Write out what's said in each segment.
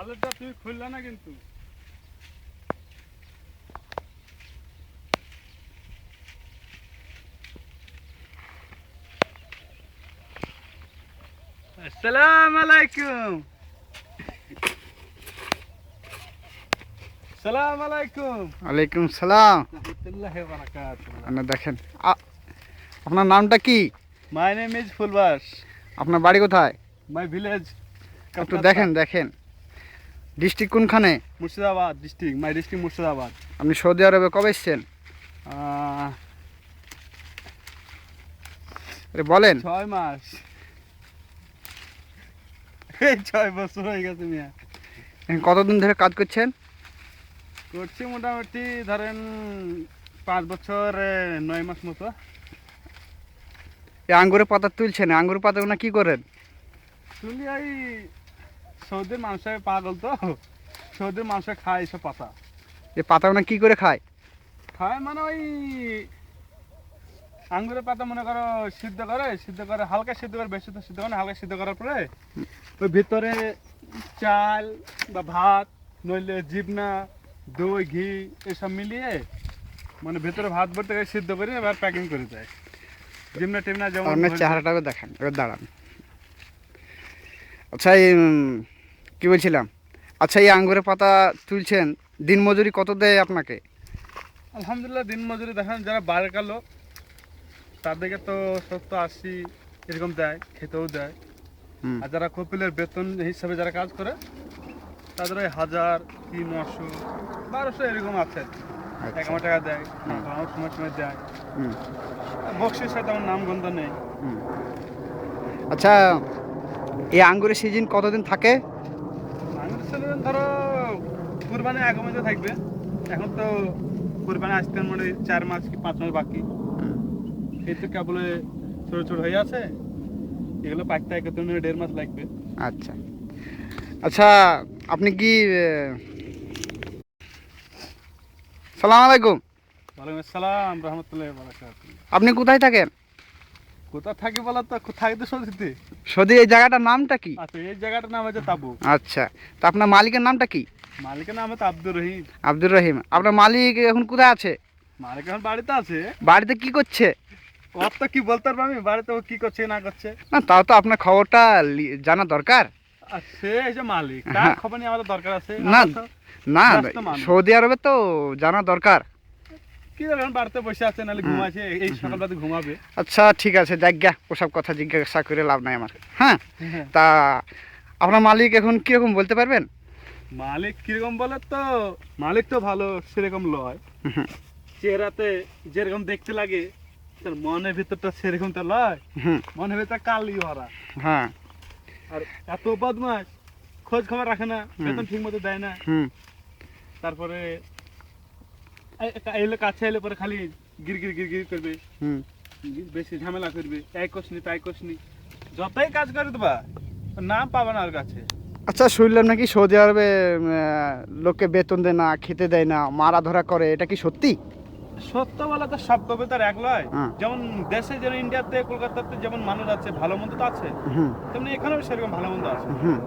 আলুটা তুমি খুললে না কিন্তু। আসসালামু আলাইকুম। আসসালামু আলাইকুম। ওয়ালাইকুম সালাম। রাহমাতুল্লাহি ওয়া বারাকাতুহু। আপনি দেখেন আপনার নামটা কি? My name is Phulbas. আপনার বাড়ি কোথায়? মাই ভিলেজ একটু দেখেন ডিস্ট্রিক্ট কোনখানে? Murshidabad district. My district Murshidabad. আপনি সৌদি আরবে কবে এসেছেন? আরে বলেন। 6 মাস। এই 6 বছর হয়ে গেছে মিয়া। কতদিন ধরে কাজ করছেন? করছি মোটামুটি ধরেন 5 বছর 9 মাস মতো। এই আঙ্গুরের পাতা তুলছেন, আঙ্গুরের পাতাগুলো কি করেন? শুনলি এই সৌদির মানুষের পাগল তো, সৌদির মানুষের খায় এসব পাতা। এই পাতাগুলো কি করে খায়? খায় মানে ওই আঙ্গুরের পাতা মনে করো সিদ্ধ করে হালকা সিদ্ধ করে, বেশি তো সিদ্ধ করে না, হালকা সিদ্ধ করার পরে ওই ভিতরে চাল বা ভাত নইলে জিবনা দই ঘি এসব মিলিয়ে মানে ভেতরে ভাত ভরতে করে সিদ্ধ করে এবার প্যাকিং করে দেয়। জিমনা টিমনা যেমন আপনার চেহারাটাকে দেখান, এবার দাঁড়ান। আচ্ছা কি বলছিলাম, আচ্ছা এই আঙ্গুরের পাতা তুলছেন, দিন মজুরি কত দেয় আপনাকে? আলহামদুলিল্লাহ দিন মজুরি দেখেন যারা বাইরেকার লোক তাদেরকে তো 70-80 এরকম দেয়, খেতেও দেয়। আর যারা কপিলের বেতন হিসাবে যারা কাজ করে তাদের ওই 1000 কি 900 1200 এরকম আছে। 1 টাকা দেয়, অনেক সময় দেয়। বক্সির সাথে আমার নাম গন্ধ নেই। আচ্ছা এই আঙ্গুরের সিজন কতদিন থাকে? আঙুর সিজন ধরো কুরবানি আগে মধ্যে থাকবে। এখন তো কুরবানি আসতে মানে 4 মাস কি 5 মাস বাকি। এই তো কেবল ছোট ছোট হয়ে আছে, এগুলো পাকতে এক 1.5 মাস লাগবে। আচ্ছা আচ্ছা আপনি কি সালাম আলাইকুম। ওয়ালাইকুম আসসালাম রহমতুল্লাহি ওয়া বারাকাতুহু। আপনি কোথায় থাকেন? কোথা থাকি বলা তো থাকি তো সৌদিতে। সৌদি এই জায়গাটার নামটা কি? আচ্ছা এই জায়গাটার নাম হচ্ছে তাবুক। আচ্ছা, তা আপনার মালিকের নামটা কি? মালিকের নাম হচ্ছে আব্দুর রহিম। আব্দুর রহিম। আপনার মালিক এখন কোথায় আছে? মালিক এখন বাড়িতে আছে। বাড়িতে কি করছে? ওর তো কি বলতে পারবো আমি, বাড়িতে ও কি করছে না করছে। না তাও তো আপনার খবরটা জানা দরকার। আর সে এই যে মালিক, তার হ্যাঁ। খবর নিয়ে আমাদের দরকার আছে। না আমরা তো না ব্যস্ত মানুষ। সৌদি আরবে তো জানা দরকার। কি জানেন বাড়িতে বসে আছে নাহলে ঘুমাচ্ছে, এই সকালবেলাতে ঘুমাবে। আচ্ছা ঠিক আছে, যাজ্ঞা ওসব কথা জিজ্ঞাসা করে লাভ নাই আমার। হ্যাঁ, হ্যাঁ। তা আপনার মালিক এখন কিরকম বলতে পারবেন? মালিক কিরকম বলে তো, মালিক তো ভালো সেরকম লয়। চেহারাতে যেরকম দেখতে লাগে তার মনের ভিতরটা সেরকম তো লয়। মনের ভিতর কালি ভরা। হ্যাঁ। আর এত বদমাস, খোঁজ খবর রাখে না, বেতন ঠিক মতো দেয় না। তারপরে এলে কাছে এলে পরে খালি গির গির গির গির করবে, বেশি ঝামেলা করবে, এই কোসনি তাই কোসনি, যতই কাজ করে দেবা নাম পাবে না ওর কাছে। আচ্ছা শুনলাম নাকি সৌদি আরবে লোককে বেতন দেয় না, খেতে দেয় না, মারা ধরা করে, এটা কি সত্যি? সত্য বলা তো সব কবিতার এক লয়। যেমন দেশে যেমন ইন্ডিয়াতে কলকাতাতে যেমন মানুষ আছে ভালো মন্দ তো আছে, তেমনি এখানেও সেরকম ভালো মন্দ আছে। হ্যাঁ,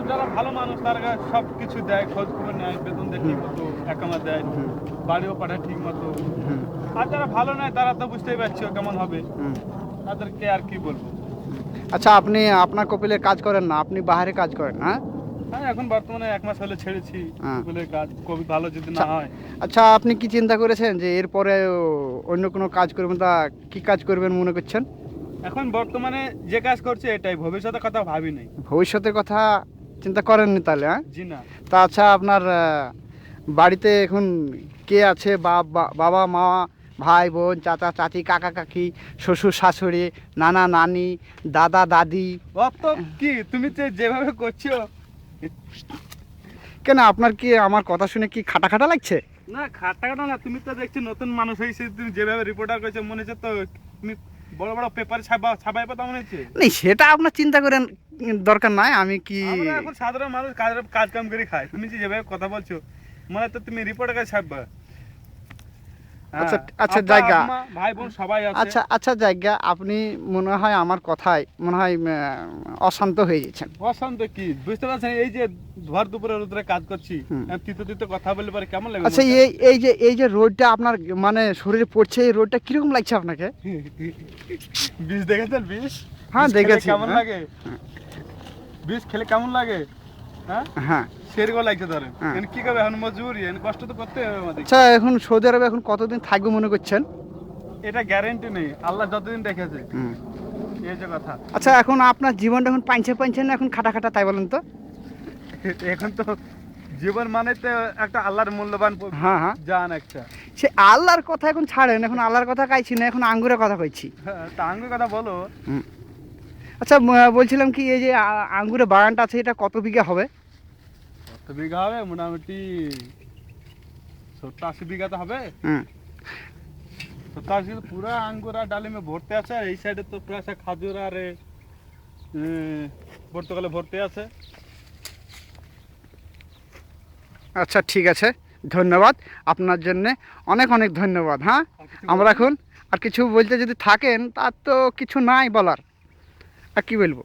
যারা ভালো মানুষ তারা সব কিছু দেয়, খোঁজ খবর নেয়, বেতন দেয় ঠিক মতো, একামা দেয়, বাড়িও পাঠায় ঠিক মতো। আর যারা ভালো নয় তারা তো বুঝতেই পারছো কেমন হবে, তাদেরকে আর কি বলবো। আচ্ছা আপনি আপনার কপিলের কাজ করেন না, আপনি বাইরে কাজ করেন? হ্যাঁ হ্যাঁ এখন বর্তমানে 1 মাস হলে ছেড়েছি কপিলের কাজ, কবি ভালো যদি না হয়। আচ্ছা আপনি কি চিন্তা করেছেন যে এরপরে অন্য কোনো কাজ করবেন? তা কি কাজ করবেন মনে করছেন? এখন বর্তমানে যে কাজ করছে এটাই, ভবিষ্যতের কথা ভাবি নাই। ভবিষ্যতের কথা চিন্তা করেননি তাহলে? হ্যাঁ জি না। তা আচ্ছা আপনার বাড়িতে এখন কে আছে? বাবা মা, ভাই বোন, চাচা চাচি, কাকা কাকি, শ্বশুর শাশুড়ি, নানা নানি, দাদা দাদি? অত কি তুমি যেভাবে করছো। কেন আপনার কি আমার কথা শুনে কি খাটা খাটা লাগছে? না খাটা খাটা না, তুমি তো দেখছি নতুন মানুষ হয়েছে, তুমি যেভাবে রিপোর্টার করেছো মনে হচ্ছে তো তুমি বড় বড় পেপারে ছাপাই পাতা মনে হচ্ছে। নেই সেটা আপনার চিন্তা করেন দরকার নাই। আমি কি আমরা এখন সাধারণ মানুষ কাজ কাম করে খায়, তুমি যেভাবে কথা বলছো মনে তো তুমি রিপোর্টার কাছে ছাপবা। আচ্ছা হ্যাঁ, আচ্ছা আব্বা, জায়গা আম্মা, ভাই বোন সবাই আছে। আচ্ছা আচ্ছা জায়গা আপনি মনে হয় আমার কথায় মনে হয় অশান্ত হয়ে গেছেন। অশান্ত কি বুঝতে পারছেন? এই যে ভর দুপুরে রোদরে কাজ করছি, তিতো তিতো কথা বললে পরে কেমন লাগে? আচ্ছা এই যে রোদটা আপনার মানে শরীরে পড়ছে, এই রোদটা কিরকম লাগছে আপনাকে? বিষ দেখেছেন? বিষ হ্যাঁ বিষ খেলে দেখেছি। কেমন হ্যাঁ, লাগে? বিষ খেলে কেমন লাগে? হ্যাঁ, হ্যাঁ সেরকম লাগছে ধরেন। হ্যাঁ। এখন কি করবে? এখন মজুরি, এখন কষ্ট তো করতে হবে আমাদের। আচ্ছা এখন সৌদি আরবে এখন কতদিন থাকবো মনে করছেন? এটা গ্যারান্টি নেই, আল্লাহ যতদিন রেখেছে। এই যে কথা। আচ্ছা এখন আপনার জীবনটা এখন পাইছে পাইছে না এখন খাটা খাটা তাই বলেন তো? এখন তো জীবন মানে তো একটা আল্লাহর মূল্যবান হ্যাঁ হ্যাঁ, জান একটা। সে আল্লাহর কথা এখন ছাড়েন, এখন আল্লাহর কথা কাইছি না, এখন আঙ্গুরের কথা কইছি। হ্যাঁ, তা আঙ্গুর কথা বলো। আচ্ছা বলছিলাম কি এই যে আঙ্গুরের বাগানটা আছে এটা কত বিঘা হবে? কত বিঘা হবে? মোটামুটি 70-80 বিঘা তো হবে। হুম 70-80 পুরো আঙ্গুর আর ডালিমে ভর্তি আছে। আর এই সাইডে তো পুরো খাজুর আর পর্তুগালে ভর্তি আছে। আচ্ছা ঠিক আছে, ধন্যবাদ আপনার জন্যে, অনেক অনেক ধন্যবাদ। হ্যাঁ আর কিছু আমরা এখন আর কিছু বলতে যদি থাকেন তার তো কিছু নাই বলার, আর কি বলবো।